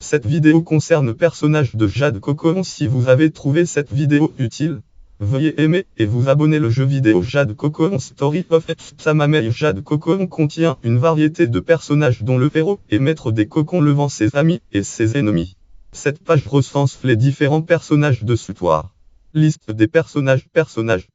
Cette vidéo concerne le personnage de Jade Cocoon. Si vous avez trouvé cette vidéo utile, veuillez aimer et vous abonner. Le jeu vidéo Jade Cocoon Story of Samamei. Jade Cocoon contient une variété de personnages dont le héros est maître des cocons levant ses amis et ses ennemis. Cette page recense les différents personnages de l'histoire. Liste des personnages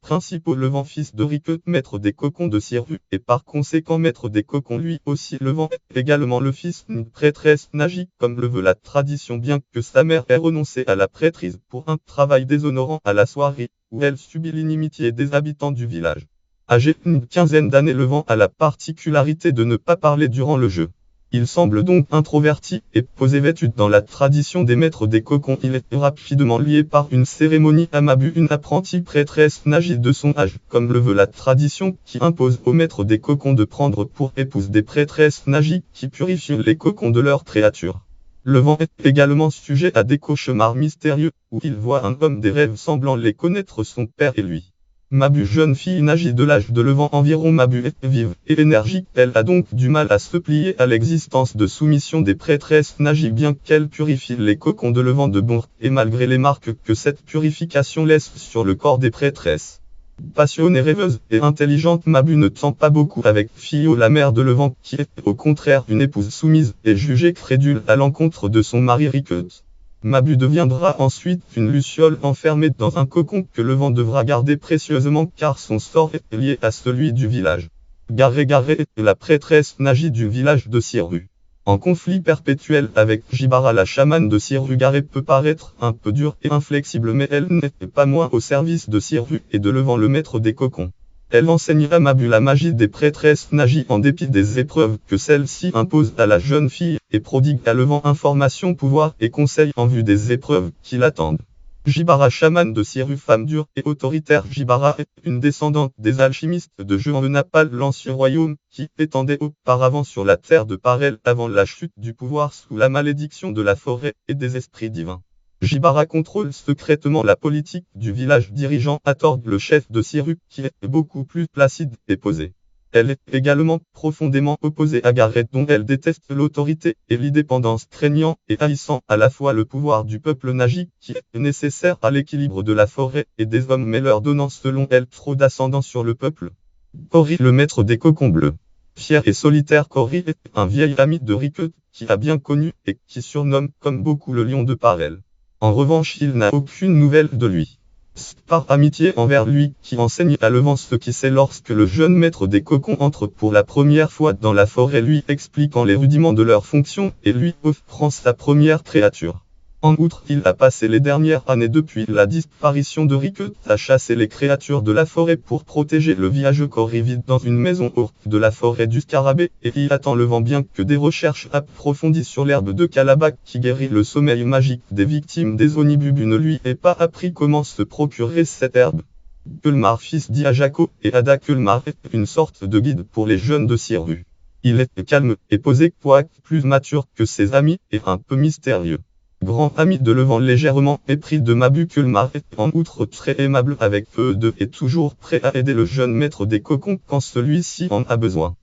principaux. Levant, fils de Riquet, maître des cocons de Sirru, et par conséquent maître des cocons lui aussi. Levant est également le fils d'une prêtresse Nagi, comme le veut la tradition, bien que sa mère ait renoncé à la prêtrise pour un travail déshonorant à la soirée, où elle subit l'inimitié des habitants du village. Âgé d'une quinzaine d'années, Levant a la particularité de ne pas parler durant le jeu. Il semble donc introverti et posé. Vêtu dans la tradition des maîtres des cocons, il est rapidement lié par une cérémonie à Mabu, une apprentie prêtresse Nagi de son âge, comme le veut la tradition qui impose aux maîtres des cocons de prendre pour épouse des prêtresses Nagi qui purifient les cocons de leurs créatures. Levant est également sujet à des cauchemars mystérieux, où il voit un homme des rêves semblant les connaître, son père et lui. Mabu, jeune fille Nagi de l'âge de Levant environ. Mabu est vive et énergique, elle a donc du mal à se plier à l'existence de soumission des prêtresses Nagi, bien qu'elle purifie les cocons de Levant de bon, et malgré les marques que cette purification laisse sur le corps des prêtresses. Passionnée, rêveuse et intelligente, Mabu ne tend pas beaucoup avec Fio, la mère de Levant, qui est au contraire une épouse soumise et jugée crédule à l'encontre de son mari Riquet. Mabu deviendra ensuite une luciole enfermée dans un cocon que Levant devra garder précieusement car son sort est lié à celui du village. Garé est la prêtresse Nagi du village de Sirru. En conflit perpétuel avec Jibara, la chamane de Sirru, Garé peut paraître un peu dure et inflexible, mais elle n'est pas moins au service de Sirru et de Levant, le maître des cocons. Elle enseigne à Mabu la magie des prêtresses Nagi en dépit des épreuves que celle-ci impose à la jeune fille, et prodigue à Levant informations, pouvoirs et conseils en vue des épreuves qui l'attendent. Jibara, chamane de Sirru, femme dure et autoritaire. Jibara est une descendante des alchimistes de Jean-Napal, l'ancien royaume qui étendait auparavant sur la terre de Parel avant la chute du pouvoir sous la malédiction de la forêt et des esprits divins. Jibara contrôle secrètement la politique du village, dirigeant Atorg, le chef de Sirru, qui est beaucoup plus placide et posé. Elle est également profondément opposée à Garret, dont elle déteste l'autorité et l'indépendance, craignant et haïssant à la fois le pouvoir du peuple Nagi, qui est nécessaire à l'équilibre de la forêt et des hommes, mais leur donnant selon elle trop d'ascendant sur le peuple. Cory, le maître des cocons bleus. Fier et solitaire, Cory est un vieil ami de Riquet, qui a bien connu et qui surnomme comme beaucoup le lion de Parel. En revanche, il n'a aucune nouvelle de lui. Par amitié envers lui, qui enseigne à Levant ce qui sait, lorsque le jeune maître des cocons entre pour la première fois dans la forêt, lui expliquant les rudiments de leur fonction et lui offrant sa première créature. En outre, il a passé les dernières années depuis la disparition de Riquet à chasser les créatures de la forêt pour protéger le village. Cory vit dans une maison haute de la forêt du Scarabée et y attend Levant, bien que des recherches approfondies sur l'herbe de Calabac qui guérit le sommeil magique des victimes des Onibubu ne lui ait pas appris comment se procurer cette herbe. Kulmar, fils d'Iajako et Ada, Kulmar est une sorte de guide pour les jeunes de Sirru. Il est calme et posé, quoique plus mature que ses amis, et un peu mystérieux. Grand ami de Levant, légèrement épris de Mabu, Kulmar est en outre très aimable avec eux deux et toujours prêt à aider le jeune maître des cocons quand celui-ci en a besoin.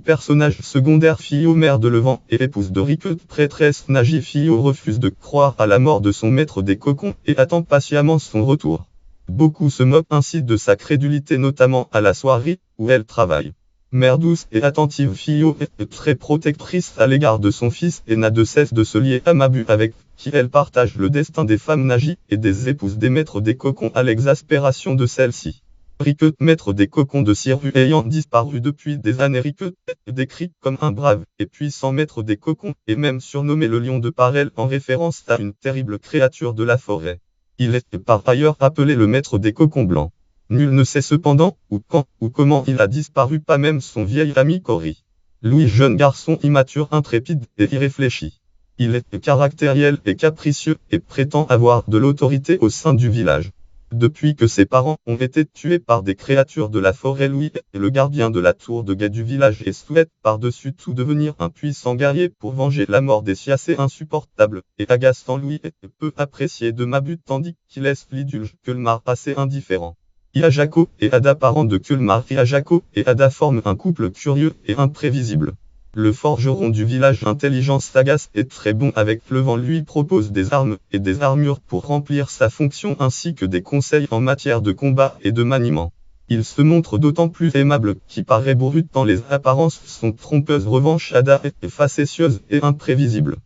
Personnage secondaire, Fio, mère de Levant et épouse de Riquet, prêtresse Nagi. Fio refuse de croire à la mort de son maître des cocons et attend patiemment son retour. Beaucoup se moquent ainsi de sa crédulité, notamment à la soirée où elle travaille. Mère douce et attentive, Fio est très protectrice à l'égard de son fils et n'a de cesse de se lier à Mabu, avec qui elle partage le destin des femmes Nagi et des épouses des maîtres des cocons, à l'exaspération de celle-ci. Riquet, maître des cocons de Sirru, ayant disparu depuis des années, Riquet est décrit comme un brave et puissant maître des cocons, et même surnommé le lion de Parel en référence à une terrible créature de la forêt. Il est par ailleurs appelé le maître des cocons blancs. Nul ne sait cependant où, quand ou comment il a disparu, pas même son vieil ami Cory. Louis, jeune garçon immature, intrépide et irréfléchi. Il est caractériel et capricieux et prétend avoir de l'autorité au sein du village. Depuis que ses parents ont été tués par des créatures de la forêt, Louis est le gardien de la tour de guet du village et souhaite par-dessus tout devenir un puissant guerrier pour venger la mort des siassés insupportables et agaçants. Louis est peu apprécié de Mabu, tandis qu'il laisse l'idulge Kulmar assez indifférent. Iajako et Ada, parents de Kulmar. Iajako et Ada forment un couple curieux et imprévisible. Le forgeron du village intelligent sagace est très bon avec le vent, lui propose des armes et des armures pour remplir sa fonction ainsi que des conseils en matière de combat et de maniement. Il se montre d'autant plus aimable qu'il paraît brut tant les apparences sont trompeuses. Revanche, Ada est facétieuse et imprévisible.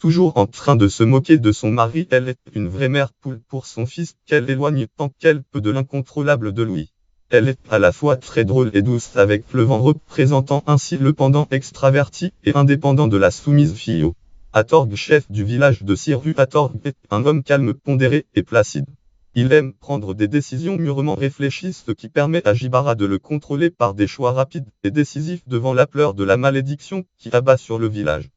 Toujours en train de se moquer de son mari, elle est une vraie mère poule pour son fils qu'elle éloigne tant qu'elle peut de l'incontrôlable de Louis. Elle est à la fois très drôle et douce avec le vent, représentant ainsi le pendant extraverti et indépendant de la soumise Fio. Atorg, chef du village de Siru, Atorg est un homme calme, pondéré et placide. Il aime prendre des décisions mûrement réfléchies, ce qui permet à Jibara de le contrôler par des choix rapides et décisifs devant la pleure de la malédiction qui abat sur le village.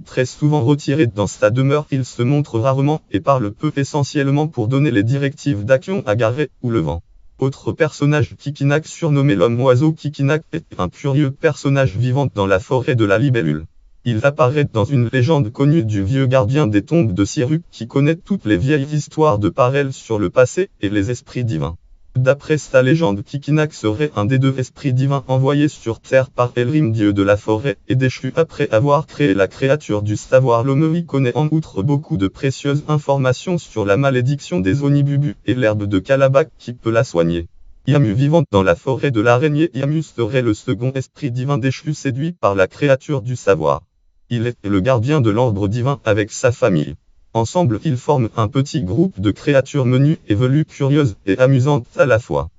Très souvent retiré dans sa demeure, il se montre rarement et parle peu, essentiellement pour donner les directives d'action à Garé ou le vent. Autre personnage, Kikinak, surnommé l'homme-oiseau. Kikinak est un curieux personnage vivant dans la forêt de la libellule. Il apparaît dans une légende connue du vieux gardien des tombes de Siru qui connaît toutes les vieilles histoires de Parel sur le passé et les esprits divins. D'après sa légende, Kikinak serait un des 2 esprits divins envoyés sur Terre par Elrim, dieu de la forêt, et déchu après avoir créé la créature du savoir. L'Omeri connaît en outre beaucoup de précieuses informations sur la malédiction des Onibubu et l'herbe de Kalabak qui peut la soigner. Yamu, vivant dans la forêt de l'araignée, Yamu serait le second esprit divin déchu séduit par la créature du savoir. Il est le gardien de l'ordre divin avec sa famille. Ensemble, ils forment un petit groupe de créatures menues et velues, curieuses et amusantes à la fois.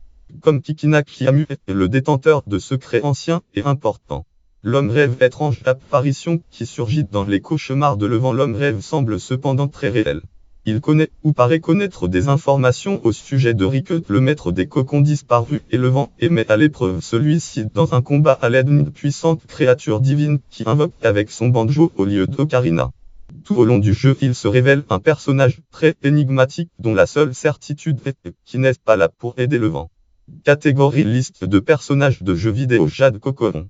Comme Kikinak, Yamu est le détenteur de secrets anciens et importants. L'homme rêve, étrange apparition qui surgit dans les cauchemars de Levant. L'homme rêve semble cependant très réel. Il connaît ou paraît connaître des informations au sujet de Riquet, le maître des cocons disparus, et Levant et met à l'épreuve celui-ci dans un combat à l'aide d'une puissante créature divine qui invoque avec son banjo au lieu d'ocarina. Tout au long du jeu, il se révèle un personnage très énigmatique dont la seule certitude est qu'il n'est pas là pour aider le vent. Catégorie: liste de personnages de jeux vidéo. Jade Cocoon.